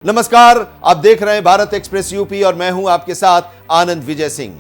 नमस्कार, आप देख रहे हैं भारत एक्सप्रेस यूपी और मैं हूं आपके साथ आनंद विजय सिंह।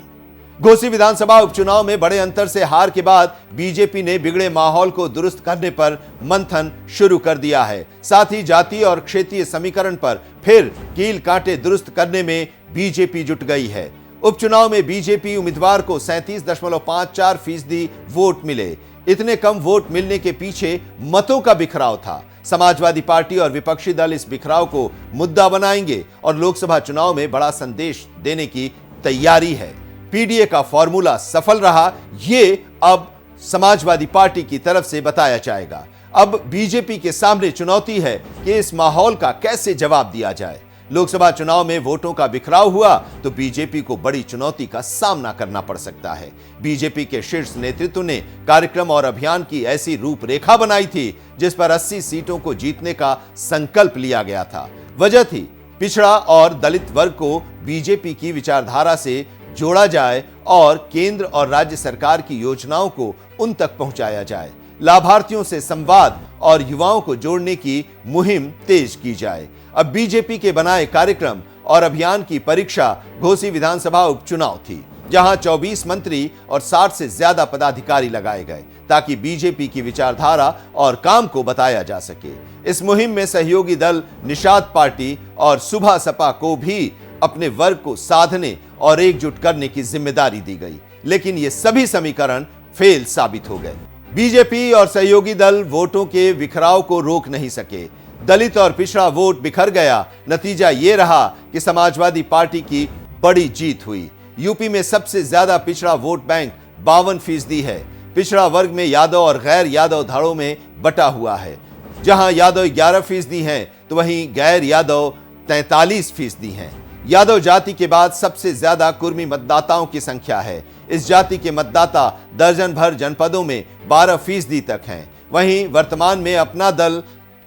घोसी विधानसभा उपचुनाव में बड़े अंतर से हार के बाद बीजेपी ने बिगड़े माहौल को दुरुस्त करने पर मंथन शुरू कर दिया है। साथ ही जातीय और क्षेत्रीय समीकरण पर फिर कील कांटे दुरुस्त करने में बीजेपी जुट गई है। उपचुनाव में बीजेपी उम्मीदवार को 37.54% वोट मिले। इतने कम वोट मिलने के पीछे मतों का बिखराव था। समाजवादी पार्टी और विपक्षी दल इस बिखराव को मुद्दा बनाएंगे और लोकसभा चुनाव में बड़ा संदेश देने की तैयारी है। पीडीए का फॉर्मूला सफल रहा, ये अब समाजवादी पार्टी की तरफ से बताया जाएगा। अब बीजेपी के सामने चुनौती है कि इस माहौल का कैसे जवाब दिया जाए। लोकसभा चुनाव में वोटों का बिखराव हुआ तो बीजेपी को बड़ी चुनौती का सामना करना पड़ सकता है। बीजेपी के शीर्ष नेतृत्व ने कार्यक्रम और अभियान की ऐसी रूपरेखा बनाई थी जिस पर 80 सीटों को जीतने का संकल्प लिया गया था। वजह थी पिछड़ा और दलित वर्ग को बीजेपी की विचारधारा से जोड़ा जाए और केंद्र और राज्य सरकार की योजनाओं को उन तक पहुंचाया जाए। लाभार्थियों से संवाद और युवाओं को जोड़ने की मुहिम तेज की जाए। अब बीजेपी के बनाए कार्यक्रम और अभियान की परीक्षा घोसी विधानसभा उपचुनाव थी, जहां 24 मंत्री और 60 से ज्यादा पदाधिकारी लगाए गए ताकि बीजेपी की विचारधारा और काम को बताया जा सके। इस मुहिम में सहयोगी दल निषाद पार्टी और सुभा सपा को भी अपने वर्ग को साधने और एकजुट करने की जिम्मेदारी दी गई, लेकिन ये सभी समीकरण फेल साबित हो गए। बीजेपी और सहयोगी दल वोटों के बिखराव को रोक नहीं सके। दलित और पिछड़ा वोट बिखर गया। नतीजा ये रहा कि समाजवादी पार्टी की बड़ी जीत हुई। यूपी में सबसे ज्यादा पिछड़ा वोट बैंक 52% है। पिछड़ा वर्ग में यादव और गैर यादव धड़ों में बटा हुआ है। जहां यादव 11% हैं तो वहीं गैर यादव 43% हैं। यादव जाति के बाद सबसे ज्यादा कुर्मी मतदाताओं की संख्या है। इस जाति के मतदाता दर्जन भर जनपदों में 12% तक हैं। वहीं वर्तमान में अपना दल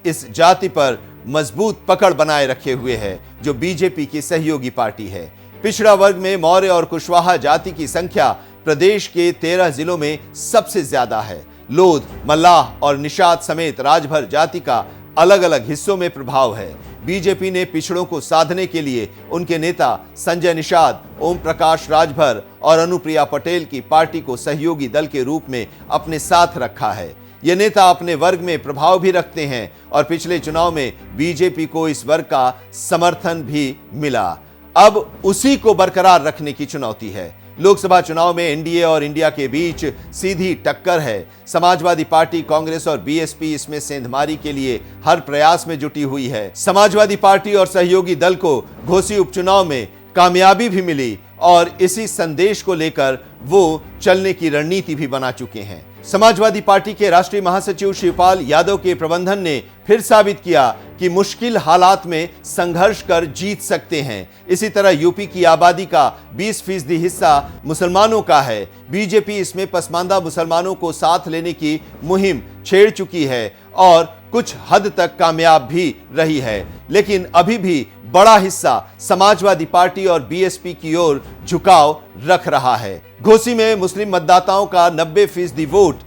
इस जाति पर मजबूत पकड़ बनाए रखे हुए है, जो बीजेपी की सहयोगी पार्टी है। पिछड़ा वर्ग में मौर्य और कुशवाहा जाति की संख्या प्रदेश के 13 जिलों में सबसे ज्यादा है। लोध, मल्लाह और निषाद समेत राजभर जाति का अलग अलग हिस्सों में प्रभाव है। बीजेपी ने पिछड़ों को साधने के लिए उनके नेता संजय निषाद, ओम प्रकाश राजभर और अनुप्रिया पटेल की पार्टी को सहयोगी दल के रूप में अपने साथ रखा है। ये नेता अपने वर्ग में प्रभाव भी रखते हैं और पिछले चुनाव में बीजेपी को इस वर्ग का समर्थन भी मिला। अब उसी को बरकरार रखने की चुनौती है। लोकसभा चुनाव में एनडीए और इंडिया के बीच सीधी टक्कर है। समाजवादी पार्टी, कांग्रेस और बीएसपी इसमें सेंधमारी के लिए हर प्रयास में जुटी हुई है। समाजवादी पार्टी और सहयोगी दल को घोसी उपचुनाव में कामयाबी भी मिली और इसी संदेश को लेकर वो चलने की रणनीति भी बना चुके हैं। समाजवादी पार्टी के राष्ट्रीय महासचिव शिवपाल यादव के प्रबंधन ने फिर साबित किया कि मुश्किल हालात में संघर्ष कर जीत सकते हैं। इसी तरह यूपी की आबादी का 20% हिस्सा मुसलमानों का है। बीजेपी इसमें पसमानदा मुसलमानों को साथ लेने की मुहिम छेड़ चुकी है और कुछ हद तक कामयाब भी रही है, लेकिन अभी भी बड़ा हिस्सा समाजवादी पार्टी और बीएसपी की ओर झुकाव रख रहा है। घोसी में मुस्लिम मतदाताओं का 90% वोट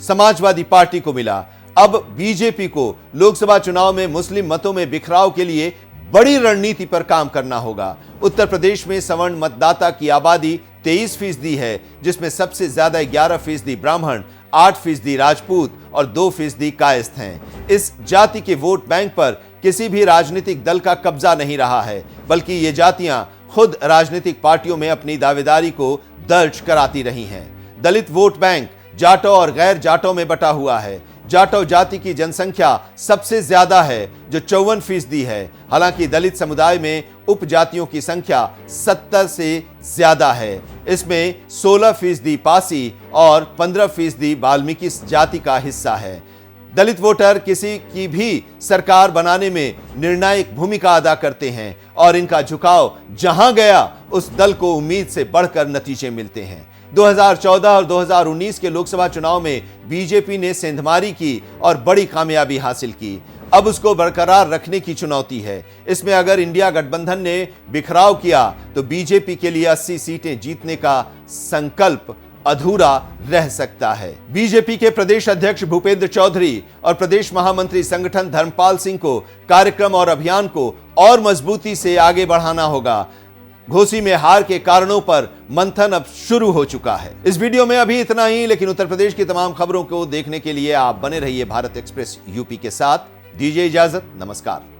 समाजवादी पार्टी को मिला। अब बीजेपी को लोकसभा चुनाव में मुस्लिम मतों में बिखराव के लिए बड़ी रणनीति पर काम करना होगा। उत्तर प्रदेश में सवर्ण मतदाता की आबादी 23% है, जिसमें सबसे ज्यादा 11% ब्राह्मण, 8% राजपूत और 2% कायस्थ हैं। इस जाति के वोट बैंक पर किसी भी राजनीतिक दल का कब्जा नहीं रहा है, बल्कि ये जातियां खुद राजनीतिक पार्टियों में अपनी दावेदारी को दर्ज कराती रही हैं। दलित वोट बैंक जाटों और गैर जाटों में बटा हुआ है। जाटव जाति की जनसंख्या सबसे ज्यादा है, जो 54% है। हालांकि दलित समुदाय में उपजातियों की संख्या 70 से ज्यादा है। इसमें 16% पासी और 15% वाल्मीकि जाति का हिस्सा है। दलित वोटर किसी की भी सरकार बनाने में निर्णायक भूमिका अदा करते हैं और इनका झुकाव जहां गया उस दल को उम्मीद से बढ़कर नतीजे मिलते हैं। 2014 और 2019 के लोकसभा चुनाव में बीजेपी ने सेंधमारी की और बड़ी कामयाबी हासिल की। अब उसको बरकरार रखने की चुनौती है। इसमें अगर इंडिया गठबंधन ने बिखराव किया तो बीजेपी के लिए 80 सीटें जीतने का संकल्प अधूरा रह सकता है। बीजेपी के प्रदेश अध्यक्ष भूपेंद्र चौधरी और प्रदेश महामंत्री संगठन धर्मपाल सिंह को कार्यक्रम और अभियान को और मजबूती से आगे बढ़ाना होगा। घोसी में हार के कारणों पर मंथन अब शुरू हो चुका है। इस वीडियो में अभी इतना ही, लेकिन उत्तर प्रदेश की तमाम खबरों को देखने के लिए आप बने रहिए भारत एक्सप्रेस यूपी के साथ। दीजिए इजाजत, नमस्कार।